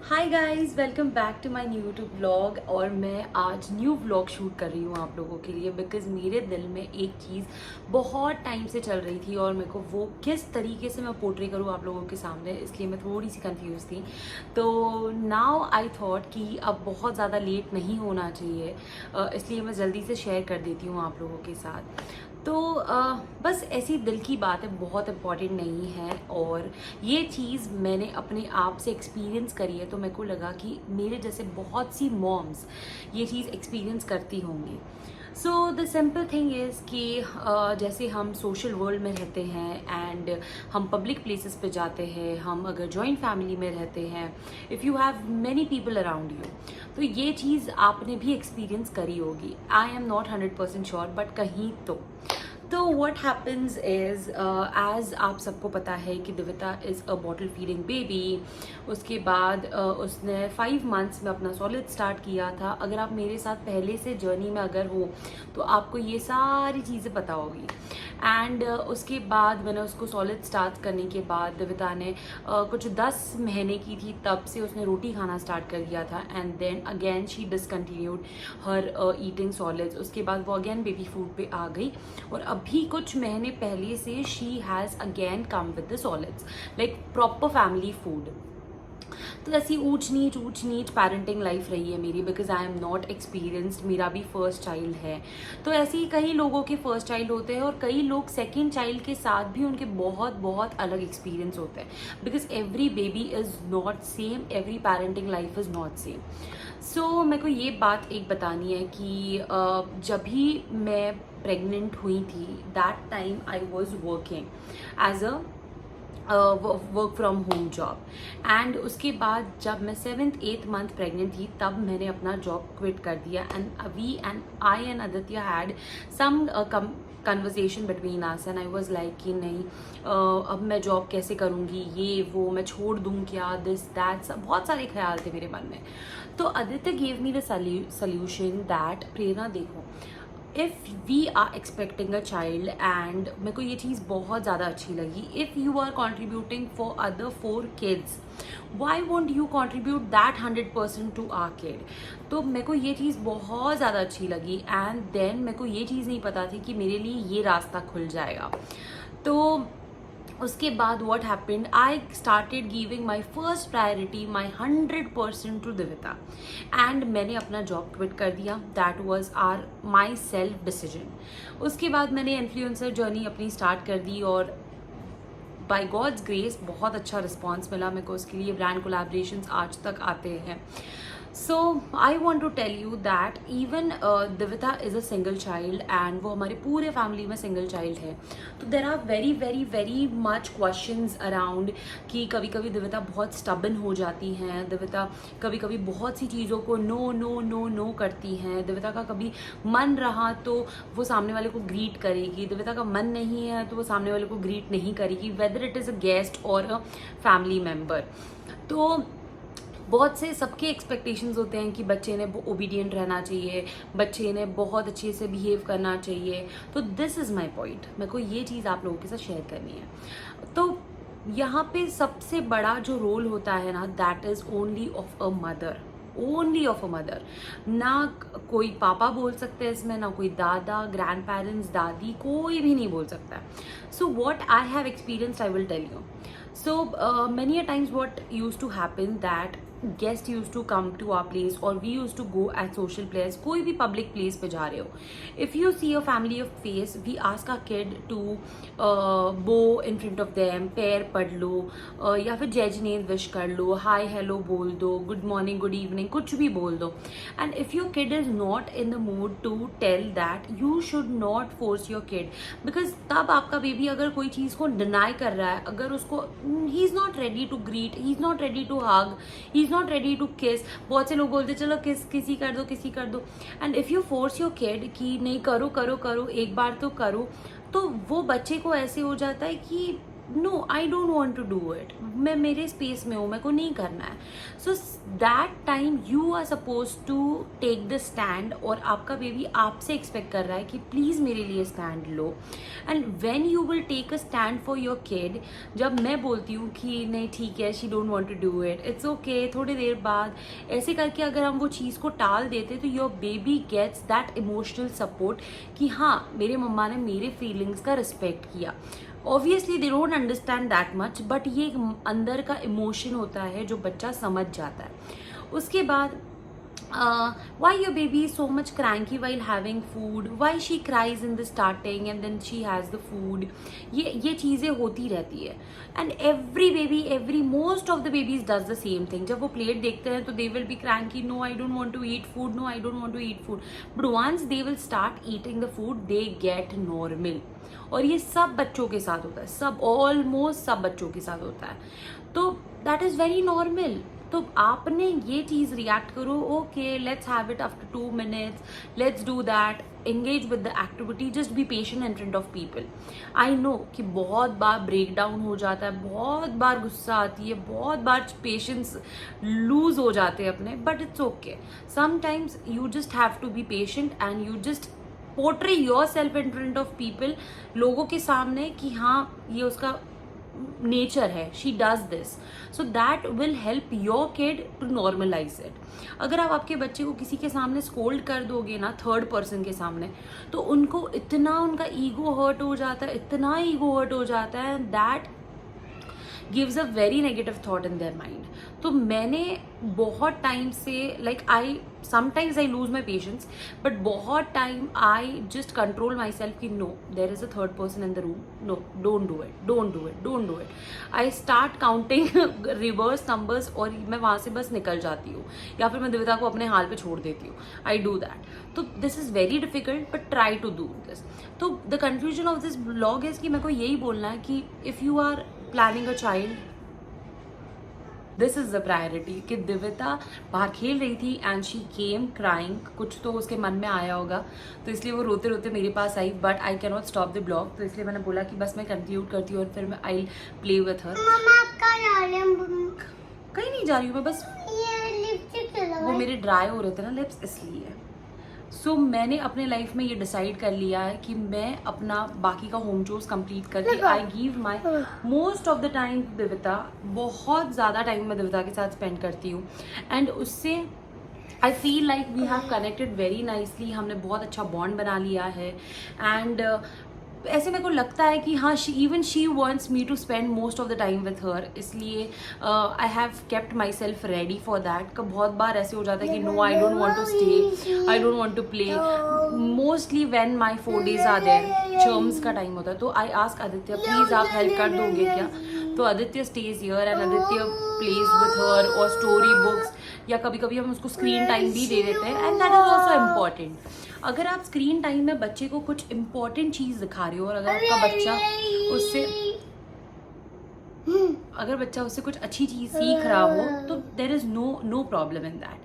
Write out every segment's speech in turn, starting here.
Hi guys, welcome back to my new YouTube vlog. और मैं आज न्यू व्लॉग शूट कर रही हूँ आप लोगों के लिए बिकॉज़ मेरे दिल में एक चीज़ बहुत टाइम से चल रही थी और मेरे को वो किस तरीके से मैं पोर्ट्रे करूँ आप लोगों के सामने, इसलिए मैं थोड़ी सी कंफ्यूज थी। तो नाउ आई थॉट कि अब बहुत ज़्यादा लेट नहीं होना चाहिए, इसलिए मैं जल्दी से शेयर कर देती हूँ आप लोगों के साथ। तो बस ऐसी दिल की बात है, बहुत इम्पॉर्टेंट नहीं है। और ये चीज़ मैंने अपने आप से एक्सपीरियंस करी है, तो मेरे को लगा कि मेरे जैसे बहुत सी मॉम्स ये चीज़ एक्सपीरियंस करती होंगी। So the simple thing is कि जैसे हम सोशल वर्ल्ड में रहते हैं एंड हम पब्लिक प्लेसेस पे जाते हैं, हम अगर जॉइंट फैमिली में रहते हैं, if you have many people around you, तो ये चीज़ आपने भी एक्सपीरियंस करी होगी। I am not 100% sure, but कहीं तो what happens is, as आप सबको पता है कि Divita is a bottle feeding baby. उसके बाद उसने 5 मंथ्स में अपना सॉलिड स्टार्ट किया था। अगर आप मेरे साथ पहले से जर्नी में अगर हो तो आपको ये सारी चीज़ें पता होगी। एंड उसके बाद मैंने उसको सॉलिड स्टार्ट करने के बाद दिविता ने कुछ 10 महीने की थी तब से उसने रोटी खाना स्टार्ट कर दिया था। And then again she discontinued her eating solids. उसके बाद वो अगेन बेबी फूड पे आ गई और अभी कुछ महीने पहले से she has again come with the solids, like proper family food. तो ऐसी ऊंच नीच पेरेंटिंग लाइफ रही है मेरी, because I am not experienced. मेरा भी फर्स्ट चाइल्ड है, तो ऐसे ही कई लोगों के फर्स्ट चाइल्ड होते हैं और कई लोग सेकेंड चाइल्ड के साथ भी उनके बहुत बहुत अलग एक्सपीरियंस होते हैं, because every baby is not same, every parenting life is not same. So मेरे को ये बात एक बतानी है कि जब भी मैं प्रेग्नेंट हुई थी, that time I was working as a work from home job. एंड उसके बाद जब मैं 7th 8th मंथ प्रेग्नेंट थी तब मैंने अपना जॉब क्विट कर दिया। And we and I and Aditya had some conversation between us and I was like कि नहीं, अब मैं जॉब कैसे करूँगी, ये वो मैं छोड़ दूँ क्या, दिस दैट, बहुत सारे ख्याल थे मेरे मन में। तो Aditya gave me the solution that Prerna, देखो, if we are expecting a child, and मेरे को ये चीज़ बहुत ज़्यादा अच्छी लगी, if you are contributing for other 4 kids, why won't you contribute that 100% to our kid. तो मेरे को ये चीज़ बहुत ज़्यादा अच्छी लगी। एंड देन मेरे को ये चीज़ नहीं पता थी कि मेरे लिए ये रास्ता खुल जाएगा। तो उसके बाद what happened, I started giving my first priority, my 100% to Divita, and मैंने अपना जॉब क्विट कर दिया। That was our my self decision. उसके बाद मैंने इन्फ्लुएंसर जर्नी अपनी स्टार्ट कर दी और बाय गॉड्स ग्रेस बहुत अच्छा रिस्पॉन्स मिला मेरे को। उसके लिए ब्रांड कोलैबोरेशंस आज तक आते हैं। So I want to tell you that even Divita is a single child and वो हमारे पूरे फैमिली में सिंगल चाइल्ड है। तो there are very very very much questions around कि कभी कभी दिविता बहुत स्टबन हो जाती हैं, दिविता कभी कभी बहुत सी चीज़ों को नो नो नो नो करती हैं। दिविता का कभी मन रहा तो वो सामने वाले को ग्रीट करेगी, दिविता का मन नहीं है तो वो सामने वाले को ग्रीट नहीं करेगी, whether it is a guest और अ फैमिली मेम्बर। तो बहुत से सबके एक्सपेक्टेशंस होते हैं कि बच्चे ने ओबीडियंट रहना चाहिए, बच्चे ने बहुत अच्छे से बिहेव करना चाहिए। तो दिस इज़ माई पॉइंट, मेरे को ये चीज़ आप लोगों के साथ शेयर करनी है। तो यहाँ पे सबसे बड़ा जो रोल होता है ना, that is only of a mother, only of a mother. ना कोई पापा बोल सकते हैं इसमें, ना कोई दादा, ग्रैंड पेरेंट्स, दादी, कोई भी नहीं बोल सकता। So what I have experience I will tell you. So many a times what used to happen that guest used to come to our place or we used to go at social place, कोई भी public place पे जा रहे हो, if you see a family of face, we ask our kid to bow in front of them, पैर पढ़ लो, या फिर जय जिनेंद्र विश कर लो, हाय हेलो बोल दो, गुड मॉर्निंग गुड इवनिंग कुछ भी बोल दो। And if your kid is not in the mood to tell that, you should not force your kid, because तब आपका बेबी अगर कोई चीज़ को डिनाई कर रहा है, अगर उसको he is not ready to greet, he is not ready to hug, he is not ready to kiss. बहुत से लोग बोलते चलो किसी कर दो, किसी कर दो। And if you force your kid कि नहीं करो करो करो, एक बार तो करो, तो वो बच्चे को ऐसे हो जाता है कि no I don't want to do it, मैं मेरे स्पेस में हूँ, मेरे को नहीं करना है. So that time you are suppose to take the stand, और आपका बेबी आपसे एक्सपेक्ट कर रहा है कि प्लीज़ मेरे लिए स्टैंड लो. And when you will take a stand for your kid, जब मैं बोलती हूँ कि नहीं ठीक है, she don't want to do it, it's okay, थोड़ी देर बाद ऐसे करके अगर हम वो चीज़ को टाल देते तो your baby gets that emotional support कि हाँ मेरे मम्मा ने मेरे फीलिंग्स का रिस्पेक्ट किया. Obviously they don't understand that much, but ये एक अंदर का इमोशन होता है जो बच्चा समझ जाता है. उसके बाद why your baby is so much cranky while having food, why she cries in the starting and then she has the food, ये चीज़ें होती रहती है. and every most of the babies does the same thing. जब वो plate देखते हैं तो they will be cranky, no I don't want to eat food, no I don't want to eat food, but once they will start eating the food they get normal. और ये सब बच्चों के साथ होता है, सब ऑलमोस्ट सब बच्चों के साथ होता है. तो दैट इज़ वेरी नॉर्मल. तो आपने ये चीज़ रिएक्ट करो, okay let's have it after 2 minutes, let's do that, engage with the activity, just be patient in front of people. I know कि बहुत बार ब्रेक डाउन हो जाता है, बहुत बार गुस्सा आती है, बहुत बार पेशेंस लूज हो जाते हैं अपने, but it's okay. Sometimes you just have to be patient and you just portray your self in front of people, लोगों के सामने, कि हाँ ये उसका नेचर है, she does this. So that will help your kid to normalise it. अगर आप आपके बच्चे को किसी के सामने स्कोल्ड कर दोगे ना, थर्ड पर्सन के सामने, तो उनको इतना उनका ईगो हर्ट हो जाता है, इतना ईगो हर्ट हो जाता है, that gives a very negative thought in their mind. तो मैंने बहुत टाइम से I sometimes I lose my patience, but बहुत time I just control my self कि no there is a third person in the room, no don't do it, don't do it, don't do it. I start counting reverse numbers और मैं वहाँ से बस निकल जाती हूँ, या फिर मैं दिव्यता को अपने हाल पे छोड़ देती हूँ. I do that. तो this is very difficult but try to do this. तो the conclusion of this blog is कि मेरे को यही बोलना है कि if you are planning a child, this is the priority. कि दिव्यता बाहर खेल रही थी एंड शी केम क्राइंग, कुछ तो उसके मन में आया होगा, तो इसलिए वो रोते रोते मेरे पास आई, but I can not stop the blog. तो इसलिए मैंने बोला कि बस मैं कंक्लूड करती हूँ और फिर मैं आई प्ले विथ हर. कहीं नहीं जा रही हूँ मैं, बस वो मेरे ड्राई हो रहे थे ना लिप्स, इसलिए. सो मैंने अपने लाइफ में ये डिसाइड कर लिया है कि मैं अपना बाकी का होम चोर्स कंप्लीट करके I give my most of the time दिव्यता. बहुत ज़्यादा टाइम मैं दिव्यता के साथ स्पेंड करती हूँ एंड उससे I feel like we have connected very nicely. हमने बहुत अच्छा बॉन्ड बना लिया है एंड ऐसे मेरे को लगता है कि हाँ even she wants me to spend most of the time with her. इसलिए I have kept myself ready for that. का बहुत बार ऐसे हो जाता है कि no I don't want to stay, I don't want to play. Mostly when my 4 days are there, terms का टाइम होता है, तो आई आस्क आदित्य प्लीज़ आप हेल्प कर दोगे क्या. तो Aditya stage here and Aditya plays with her और स्टोरी बुक्स, या कभी कभी हम उसको स्क्रीन टाइम भी दे देते हैं and that is also important. अगर आप स्क्रीन टाइम में बच्चे को कुछ इम्पॉर्टेंट चीज़ दिखा रहे हो और अगर आपका बच्चा उससे कुछ अच्छी चीज़ सीख रहा हो, तो there is no problem in that.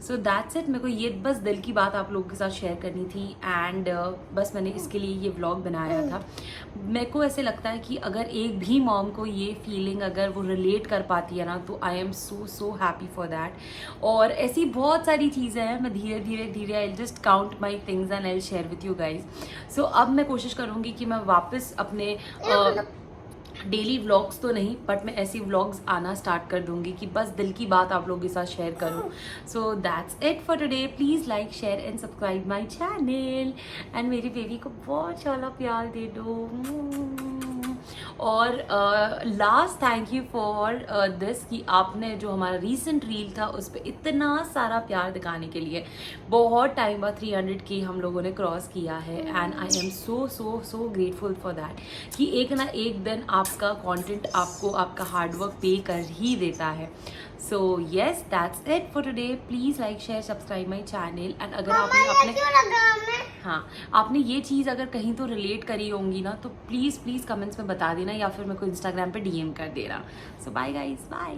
So that's it. मेरे को ये बस दिल की बात आप लोगों के साथ शेयर करनी थी एंड बस मैंने इसके लिए ये व्लॉग बनाया था. मेरे को ऐसे लगता है कि अगर एक भी मॉम को ये फीलिंग अगर वो रिलेट कर पाती है ना, तो I am so happy for that. और ऐसी बहुत सारी चीज़ें हैं, मैं धीरे धीरे I just count my things and I share with you guys. So अब मैं कोशिश करूँगी कि मैं वापस अपने डेली व्लॉग्स तो नहीं, बट मैं ऐसी व्लॉग्स आना स्टार्ट कर दूंगी कि बस दिल की बात आप लोगों के साथ शेयर करूं. सो that's it for today. Please like share and subscribe my channel and मेरी बेबी को बहुत सारा प्यार दे दो. और last thank you for this कि आपने जो हमारा रीसेंट रील था उस पर इतना सारा प्यार दिखाने के लिए. बहुत टाइम बाद 300K हम लोगों ने क्रॉस किया है and I am so grateful for that कि एक ना एक दिन आपका कंटेंट आपको आपका हार्डवर्क पे कर ही देता है. So yes that's it for today. Please like share subscribe my channel and अगर आपने ये चीज़ अगर कहीं तो रिलेट करी होंगी ना, तो प्लीज़ कमेंट्स में बता देना या फिर मेरे को इंस्टाग्राम पे DM कर देना. सो बाय गाइज, बाय.